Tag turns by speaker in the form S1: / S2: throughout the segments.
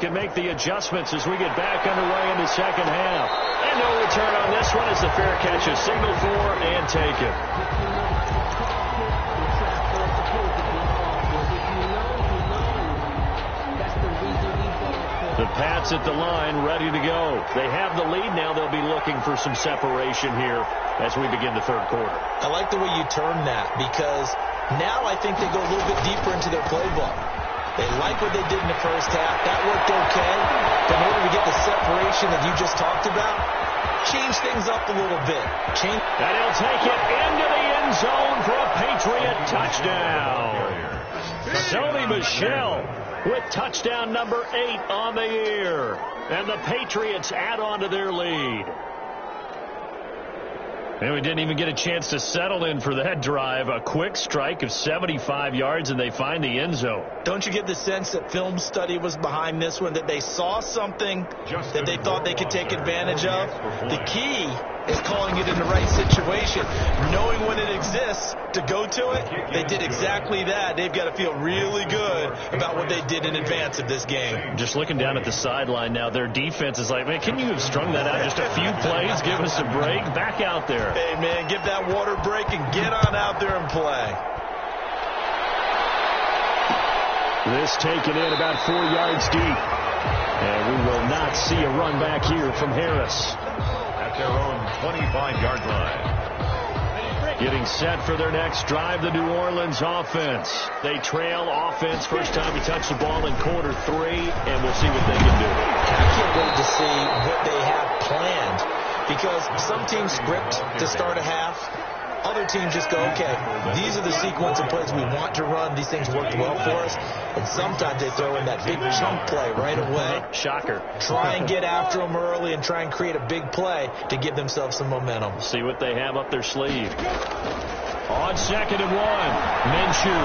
S1: can make the adjustments as we get back underway in the second half. And no return on this one as the fair catch is signaled for and taken. The Pats at the line ready to go. They have the lead now. They'll be looking for some separation here as we begin the third quarter.
S2: I like the way you term that because now I think they go a little bit deeper into their playbook. They like what they did in the first half. That worked okay. But in order to get the separation that you just talked about, change things up a little bit.
S1: And he'll take it into the end zone for a Patriot touchdown. Sony Michel with touchdown number 8 on the year. And the Patriots add on to their lead. And we didn't even get a chance to settle in for that drive. A quick strike of 75 yards, and they find the end zone.
S2: Don't you get the sense that film study was behind this one, that they saw something that they thought they could take advantage of? The key is calling it in the right situation, knowing when it exists to go to it. They did exactly that. They've got to feel really good about what they did in advance of this game.
S1: Just looking down at the sideline now, their defense is like, man, can you have strung that out just a few plays? Give us a break. Back out there.
S2: Hey, man, give that water break and get on out there and play.
S1: This taken in about 4 yards deep. And we will not see a run back here from Harris.
S3: At their own 25-yard line.
S1: Getting set for their next drive, the New Orleans offense. They trail offense first time to touch the ball in quarter 3, and we'll see what they can do.
S2: I can't wait to see what they have planned because some teams script to start a half. Other teams just go, okay, these are the sequence of plays we want to run. These things worked well for us. And sometimes they throw in that big chunk play right away.
S1: Shocker.
S2: Try and get after them early and try and create a big play to give themselves some momentum.
S1: See what they have up their sleeve. On 2nd and 1, Minshew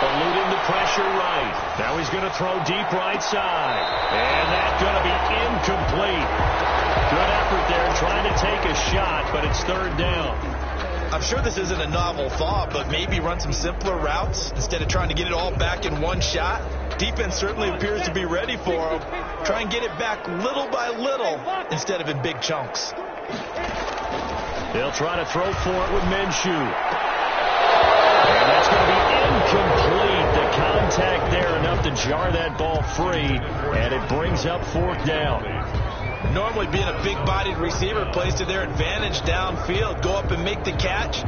S1: eluding the pressure right. Now he's going to throw deep right side. And that's going to be incomplete. Good effort there trying to take a shot, but it's 3rd down.
S2: I'm sure this isn't a novel thought, but maybe run some simpler routes instead of trying to get it all back in one shot. Defense certainly appears to be ready for them. Try and get it back little by little instead of in big chunks.
S1: They'll try to throw for it with Minshew. And that's going to be incomplete. The contact there enough to jar that ball free, and it brings up 4th down.
S2: Normally being a big-bodied receiver plays to their advantage downfield. Go up and make the catch,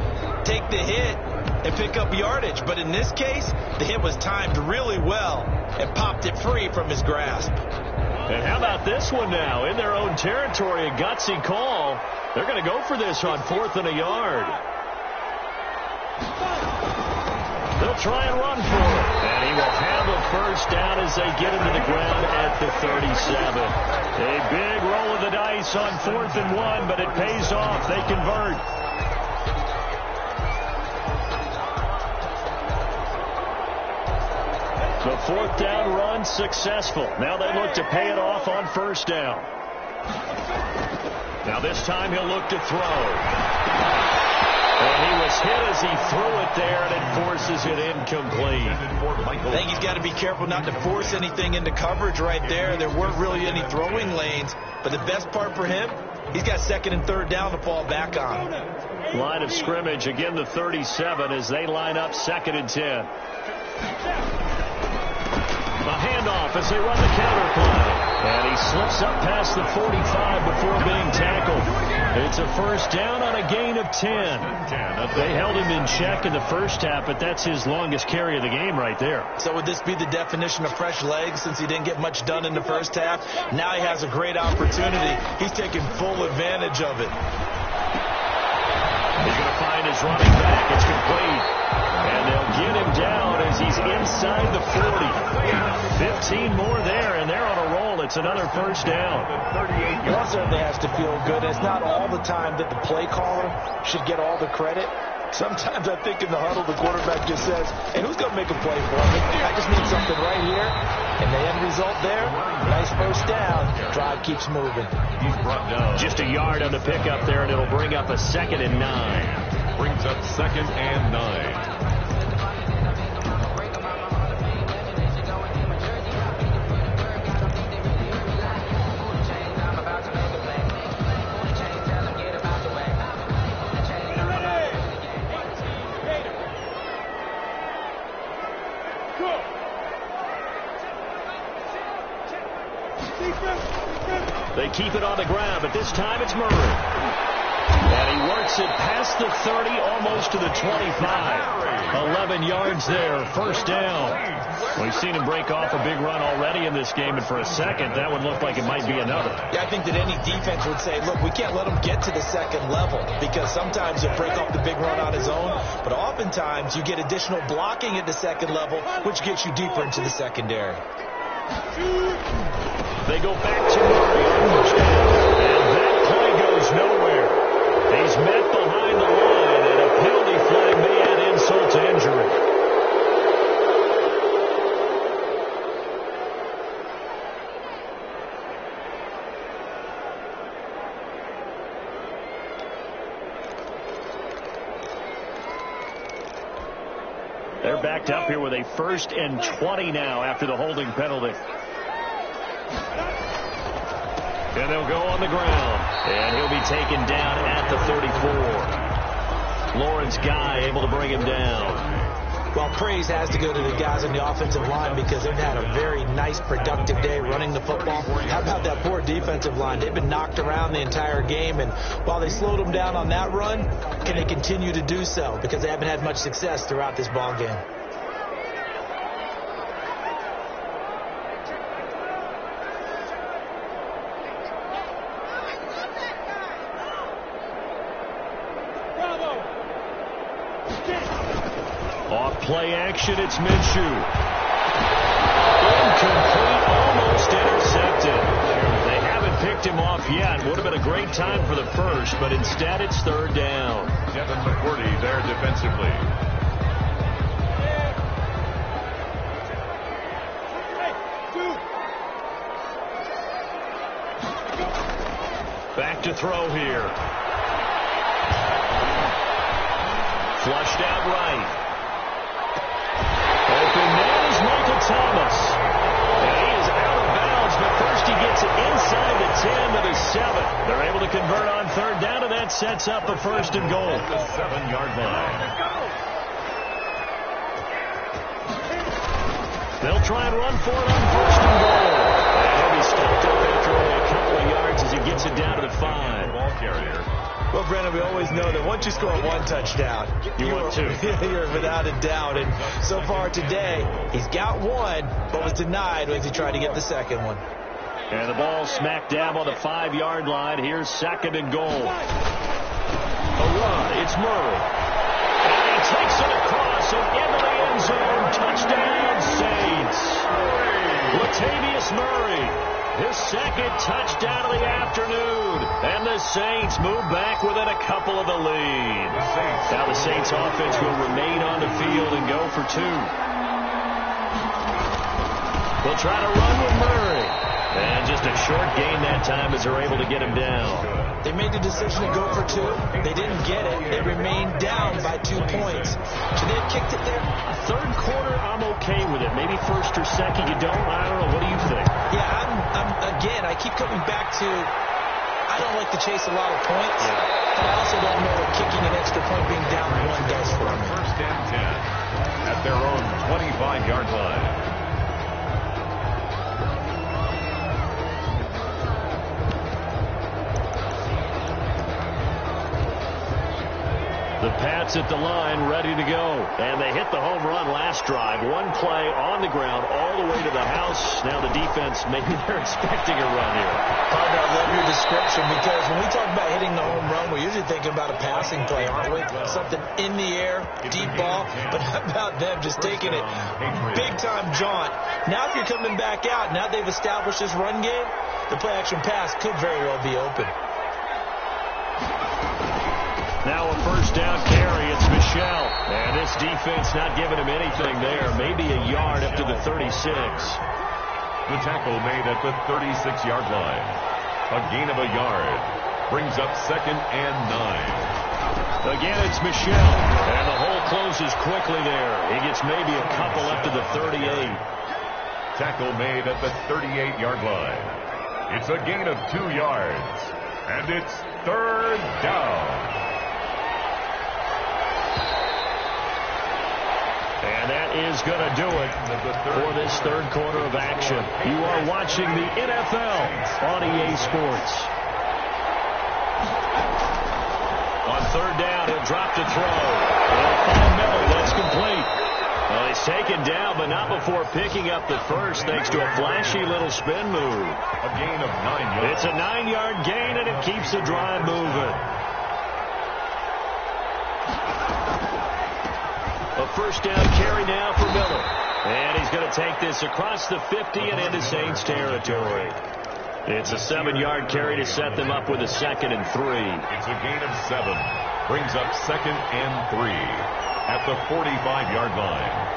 S2: take the hit, and pick up yardage. But in this case, the hit was timed really well and popped it free from his grasp.
S1: And how about this one now? In their own territory, a gutsy call. They're going to go for this on 4th and a yard. They'll try and run for it. And he will have a first down as they get him to the ground at the 37. A big roll of the dice on 4th and 1, but it pays off. They convert. The 4th down run successful. Now they look to pay it off on 1st down. Now this time he'll look to throw. And he was hit as he threw it there, and it forces it incomplete.
S2: I think he's got to be careful not to force anything into coverage right there. There weren't really any throwing lanes, but the best part for him, he's got 2nd and 3rd down to fall back on.
S1: Line of scrimmage, again the 37 as they line up 2nd and 10. A handoff as they run the counter play. And he slips up past the 45 before being tackled. It's a first down on a gain of 10. They held him in check in the first half, but that's his longest carry of the game right there.
S2: So would this be the definition of fresh legs since he didn't get much done in the first half? Now he has a great opportunity. He's taking full advantage of it.
S1: He's going to find his running back. It's complete. And they'll get him down as he's inside the 40. 15 more there, and they're on a roll. It's another first down.
S2: One certainly has to feel good. It's not all the time that the play caller should get all the credit. Sometimes I think in the huddle, the quarterback just says, hey, who's going to make a play for me? I just need something right here. And the end result there, nice first down. Drive keeps moving.
S3: He's brought down.
S1: Just a yard on the pickup there, and it'll bring up a 2nd and 9.
S3: Brings up 2nd and 9.
S1: They keep it on the ground, but this time it's Murray. And he works it past the 30, almost to the 25. 11 yards there, first down. We've seen him break off a big run already in this game, and for a second, that would look like it might be another.
S2: Yeah, I think that any defense would say, look, we can't let him get to the second level, because sometimes he'll break off the big run on his own, but oftentimes you get additional blocking at the second level, which gets you deeper into the secondary.
S1: They go back to Murray on first down, and that play goes nowhere. He's met behind the line, and a penalty flag may add insult to injury. They're backed up here with a 1st and 20 now after the holding penalty. And they'll go on the ground. And he'll be taken down at the 34. Lawrence Guy able to bring him down.
S2: Well, praise has to go to the guys on the offensive line because they've had a very nice, productive day running the football. How about that poor defensive line? They've been knocked around the entire game, and while they slowed them down on that run, can they continue to do so? Because they haven't had much success throughout this ball game.
S1: Play action, it's Minshew. Incomplete, almost intercepted. They haven't picked him off yet. Would have been a great time for the first, but instead it's 3rd down.
S3: Devin McCourty there defensively.
S1: Back to throw here. Flushed out right. Open man is Michael Thomas. And he is out of bounds, but first he gets it inside the 10 to the 7. They're able to convert on 3rd down, and that sets up a 1st and goal.
S3: At the 7-yard line.
S1: They'll try and run for it on 1st and goal. And he'll be stopped up after only a couple of yards as he gets it down to the 5.
S3: Ball carrier.
S2: Well, Brennan, we always know that once you score 1 touchdown,
S1: you want 2.
S2: You're without a doubt. And so far today, he's got 1, but was denied as he tried to get the second one.
S1: And the ball smack dab on the 5-yard line. Here's 2nd and goal. A run. It's Murray. And he takes it across and into the end zone. Touchdown, Saints. Latavius Murray. His 2nd touchdown of the afternoon. And the Saints move back within a couple of the lead. Now the Saints offense will remain on the field and go for 2. They'll try to run with Murray. And just a short gain that time as they're able to get him down.
S2: They made the decision to go for 2. They didn't get it. They remained down by 2 points. Should they have kicked it there?
S1: 3rd quarter, I'm okay with it. Maybe 1st or 2nd, you don't. I don't know. What do you think?
S2: Yeah, again, I keep coming back to I don't like to chase a lot of points, but I also don't know what kicking an extra point being down 1 does for them.
S3: 1st and 10 at their own 25-yard line.
S1: The Pats at the line, ready to go. And they hit the home run last drive. 1 play on the ground all the way to the house. Now the defense, maybe they're expecting a run here.
S2: Partner, I love your description because when we talk about hitting the home run, we're usually thinking about a passing play, aren't we? Something in the air, deep ball. But how about them just taking it big-time jaunt? Now if you're coming back out, now they've established this run game, the play-action pass could very well be open.
S1: Now a 1st down carry. It's Michel. And this defense not giving him anything there. Maybe a yard up to the 36.
S3: The tackle made at the 36-yard line. A gain of a yard. Brings up 2nd and 9.
S1: Again, it's Michel. And the hole closes quickly there. He gets maybe a couple up to the 38.
S3: Tackle made at the 38-yard line. It's a gain of 2 yards. And it's 3rd down.
S1: And that is going to do it for this third quarter of action. You are watching the NFL on EA Sports. On third down, he'll drop to throw. He'll find Miller. That's complete. Well, he's taken down, but not before picking up the first, thanks to a flashy little spin move.
S3: A gain of 9 yards.
S1: It's a 9-yard gain, and it keeps the drive moving. A first down carry now for Miller. And he's going to take this across the 50 and into Saints territory. It's a 7-yard carry to set them up with a 2nd and 3.
S3: It's a gain of 7. Brings up 2nd and 3 at the 45-yard line.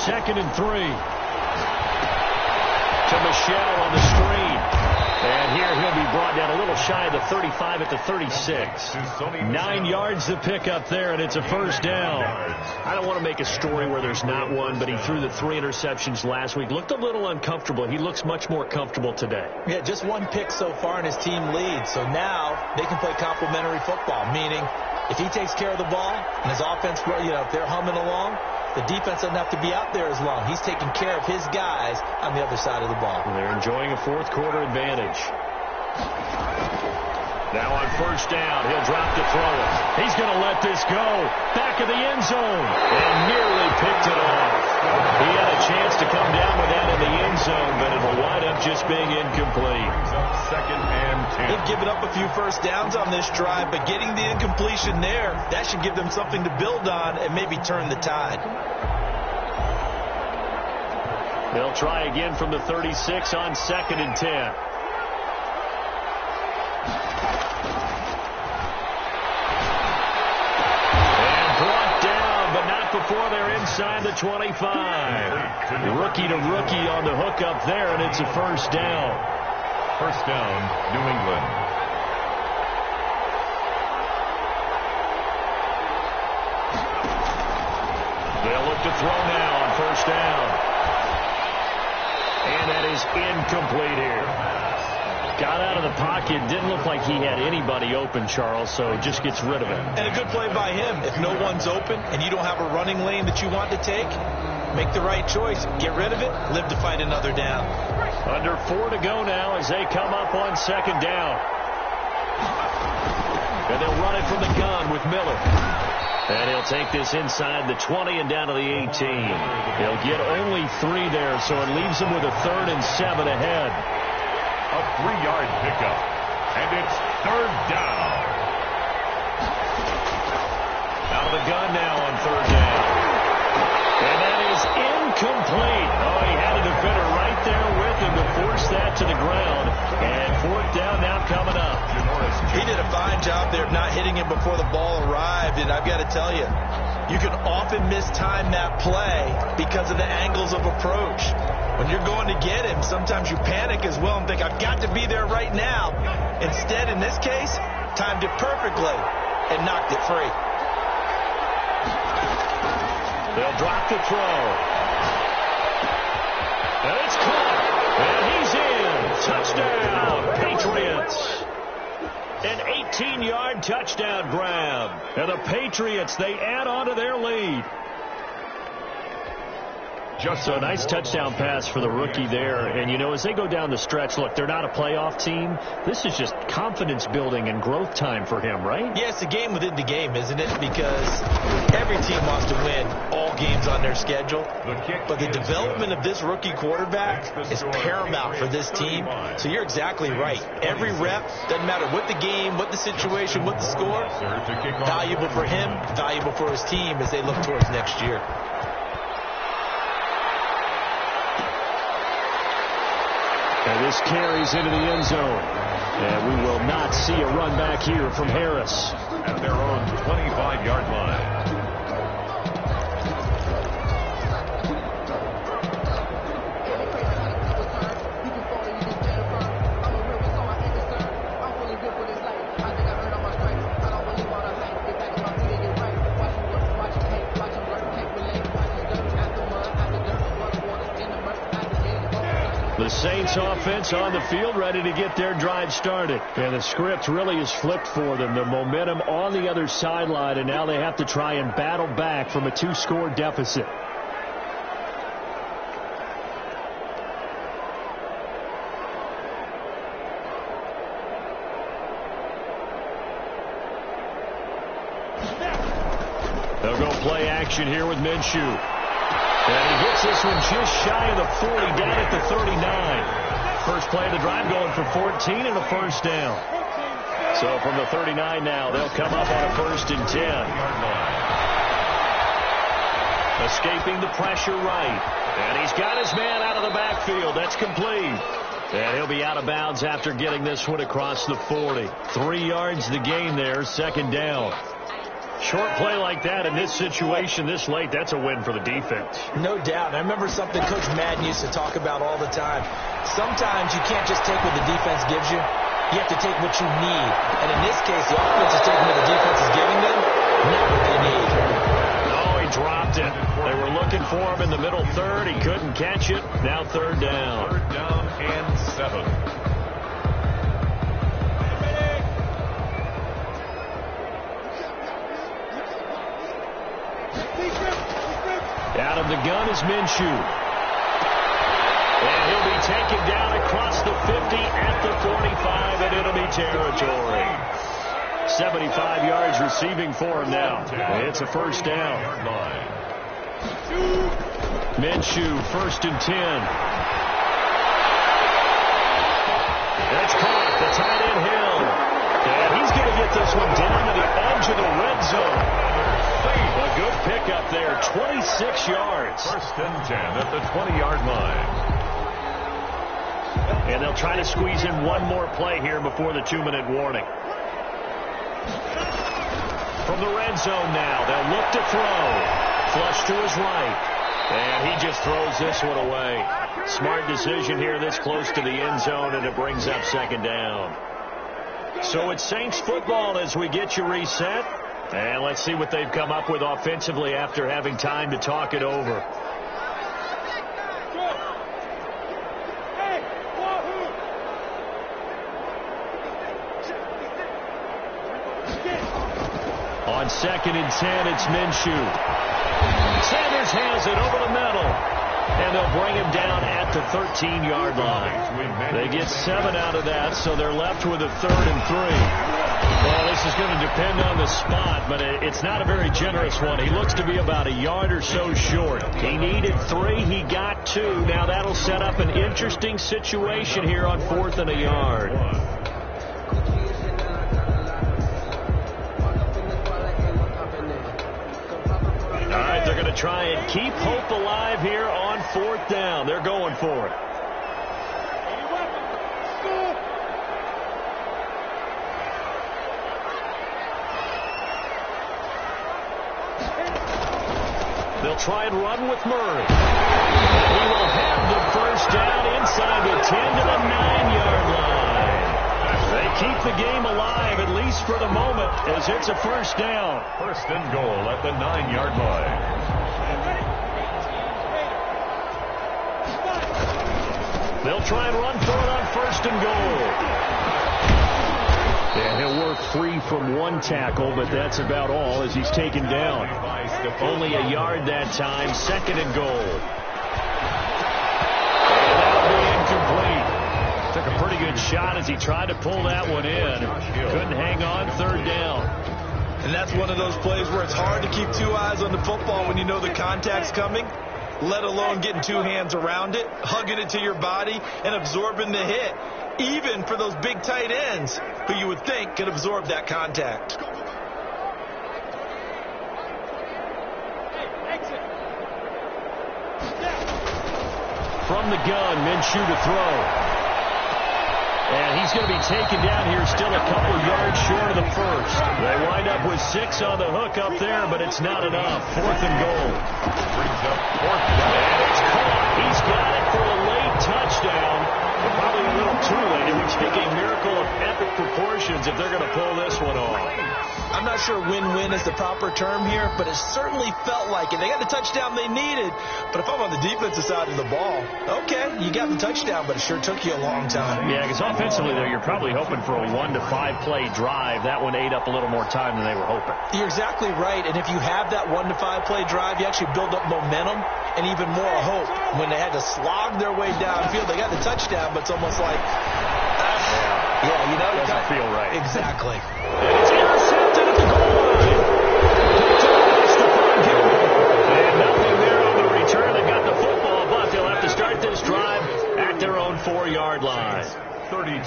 S1: 2nd and 3. To Michel on the screen. And here he'll be brought down a little shy of the 35 at the 36. 9 yards to pick up there, and it's a first down. I don't want to make a story where there's not one, but he threw the 3 interceptions last week. Looked a little uncomfortable. He looks much more comfortable today.
S2: Yeah, just 1 pick so far, and his team leads. So now they can play complementary football, meaning if he takes care of the ball and his offense, if they're humming along, the defense doesn't have to be out there as long. He's taking care of his guys on the other side of the ball.
S1: And they're enjoying a fourth quarter advantage. Now on first down, he'll drop to throw it. He's going to let this go. Back of the end zone. And nearly picked it off. He had a chance to come down with that in the end zone, but it'll wind up just being incomplete.
S3: 2nd and 10.
S2: They've given up a few first downs on this drive, but getting the incompletion there, that should give them something to build on and maybe turn the tide.
S1: They'll try again from the 36 on 2nd and 10. Before they're inside the 25. Rookie to rookie on the hook up there, and it's a first down.
S3: First down, New England.
S1: They'll look to throw now on first down. And that is incomplete here. Got out of the pocket. Didn't look like he had anybody open, Charles, so just gets rid of it.
S2: And a good play by him. If no one's open and you don't have a running lane that you want to take, make the right choice. Get rid of it. Live to fight another down.
S1: Under 4 to go now as they come up on 2nd down. And they'll run it from the gun with Miller. And he'll take this inside the 20 and down to the 18. He'll get only 3 there, so it leaves him with a 3rd and 7 ahead.
S3: A 3-yard pickup. And it's 3rd down.
S1: Out of the gun now on 3rd down. And that is incomplete. Oh, he had a defender right there with him to force that to the ground. And 4th down now coming up.
S2: He did a fine job there of not hitting him before the ball arrived. And I've got to tell you, you can often mistime that play because of the angles of approach. When you're going to get him, sometimes you panic as well and think, I've got to be there right now. Instead, in this case, timed it perfectly and knocked it free.
S1: They'll drop the throw. And it's caught. And he's in. Touchdown, Patriots. An 18-yard touchdown grab. And the Patriots, they add on to their lead. So a nice touchdown pass for the rookie there. And, as they go down the stretch, look, they're not a playoff team. This is just confidence building and growth time for him, right?
S2: Yeah, it's a game within the game, isn't it? Because every team wants to win all games on their schedule. But the development of this rookie quarterback is paramount for this team. So you're exactly right. Every rep, doesn't matter what the game, what the situation, what the score, valuable for him, valuable for his team as they look towards next year.
S1: And this carries into the end zone. And we will not see a run back here from Harris.
S3: At their own 25-yard line.
S1: The Saints this offense on the field, ready to get their drive started. And the script really is flipped for them. The momentum on the other sideline, and now they have to try and battle back from a 2-score deficit. They'll go play action here with Minshew. And he gets this one just shy of the 40, down at the 39. First play of the drive going for 14 and a first down. So from the 39 now, they'll come up on a 1st and 10. Escaping the pressure right. And he's got his man out of the backfield. That's complete. And he'll be out of bounds after getting this one across the 40. 3 yards the gain there, 2nd down. Short play like that in this situation this late, that's a win for the defense.
S2: No doubt. I remember something Coach Madden used to talk about all the time. Sometimes you can't just take what the defense gives you. You have to take what you need. And in this case, the offense is taking what the defense is giving them, not what they need.
S1: Oh, he dropped it. They were looking for him in the middle third. He couldn't catch it. Now 3rd down.
S3: 3rd down and 7.
S1: Out of the gun is Minshew. And he'll be taken down across the 50 at the 45 and enemy territory. 75 yards receiving for him now. It's a 1st down. Minshew, 1st and 10. That's caught. The tight end Hill. And he's going to get this one down to the edge of the red zone. A good pickup there, 26 yards.
S3: 1st and 10 at the 20-yard line.
S1: And they'll try to squeeze in one more play here before the 2-minute warning. From the red zone now, they'll look to throw. Flush to his right. And he just throws this one away. Smart decision here this close to the end zone, and it brings up 2nd down. So it's Saints football as we get you reset. And let's see what they've come up with offensively after having time to talk it over. On 2nd and 10, it's Minshew. Sanders has it over the middle. And they'll bring him down at the 13-yard line. They get 7 out of that, so they're left with a 3rd and 3. Well, this is going to depend on the spot, but it's not a very generous one. He looks to be about a yard or so short. He needed 3. He got 2. Now that'll set up an interesting situation here on 4th and a yard. All right, they're going to try and keep hope alive here on 4th down. They're going for it. They'll try and run with Murray. He will have the 1st down inside the 10 to the 9-yard line. They keep the game alive, at least for the moment, as it's a 1st down.
S3: 1st and goal at the 9-yard line.
S1: They'll try and run for it on 1st and goal. And he'll work free from 1 tackle, but that's about all as he's taken down. Only a yard that time, 2nd and goal. And that'll be incomplete. Took a pretty good shot as he tried to pull that one in. Couldn't hang on, 3rd down.
S2: And that's one of those plays where it's hard to keep 2 eyes on the football when you know the contact's coming, let alone getting 2 hands around it, hugging it to your body, and absorbing the hit. Even for those big tight ends who you would think could absorb that contact.
S1: From the gun, Minshew to throw. And he's going to be taken down here still a couple yards short of the 1st. They wind up with 6 on the hook up there, but it's not enough. 4th and goal.
S3: Brings up 4th down.
S1: And it's caught. He's got it for a late touchdown. But probably a little too late. It would take a miracle of epic proportions if they're going to pull this one off.
S2: I'm not sure win-win is the proper term here, but it certainly felt like it. They got the touchdown they needed, but if I'm on the defensive side of the ball, okay, you got the touchdown, but it sure took you a long time.
S1: Yeah, because offensively, though, you're probably hoping for a 1 to 5 play drive. That one ate up a little more time than they were hoping.
S2: You're exactly right, and if you have that 1 to 5 play drive, you actually build up momentum and even more hope. When they had to slog their way downfield, they got the touchdown, but it's almost like, yeah, you know,
S1: it doesn't feel right.
S2: Exactly.
S1: And it's intercepted at the goal line. And nothing there on the return. They got the football, but they'll have to start this drive at their own 4-yard line.
S3: 32.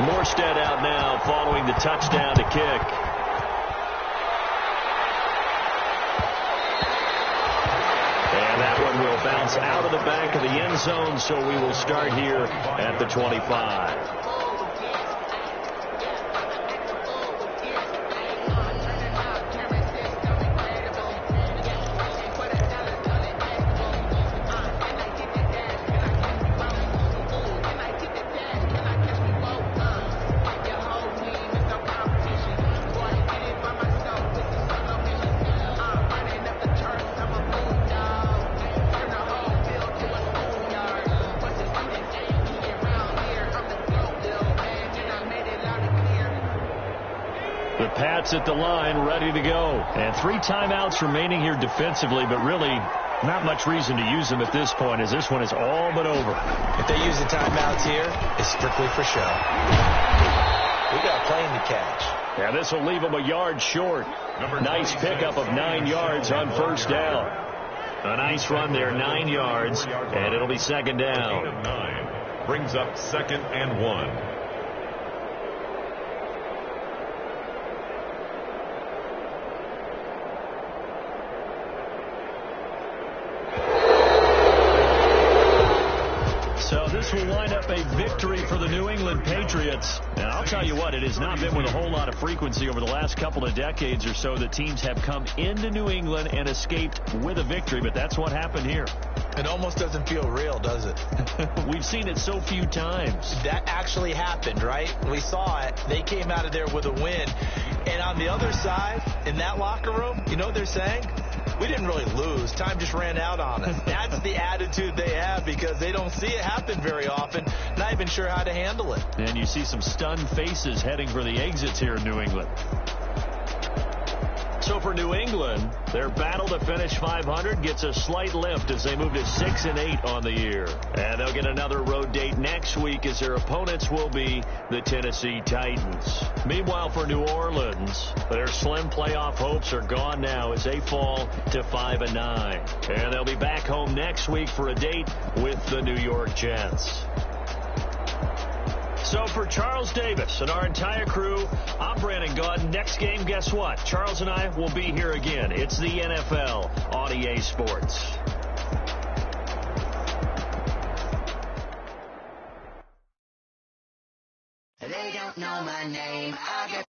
S1: Morstead out now following the touchdown to kick. And that one will bounce out of the back of the end zone, so we will start here at the 25. The Pats at the line, ready to go. And 3 timeouts remaining here defensively, but really not much reason to use them at this point, as this one is all but over.
S2: If they use the timeouts here, it's strictly for show. We got a plane to catch.
S1: Yeah, this will leave them a yard short. Nice pickup of 9 yards on first down. A nice run there, 9 yards, and it'll be second down.
S3: Gain of 9 brings up second and 1.
S1: So this will wind up a victory for the New England Patriots. And I'll tell you what, it has not been with a whole lot of frequency over the last couple of decades or so that teams have come into New England and escaped with a victory, but that's what happened here.
S2: It almost doesn't feel real, does it?
S1: We've seen it so few times.
S2: That actually happened, right? We saw it. They came out of there with a win. And on the other side, in that locker room, you know what they're saying? We didn't really lose. Time just ran out on us. That's the attitude they have because they don't see it happen very often. Not even sure how to handle it.
S1: And you see some stunned faces heading for the exits here in New England. So for New England, their battle to finish 500 gets a slight lift as they move to 6-8 on the year. And they'll get another road date next week as their opponents will be the Tennessee Titans. Meanwhile, for New Orleans, their slim playoff hopes are gone now as they fall to 5-9. And they'll be back home next week for a date with the New York Jets. So for Charles Davis and our entire crew, I'm Brandon Gaudin. Next game, guess what? Charles and I will be here again. It's the NFL on EA Sports.
S4: They don't know my name. I got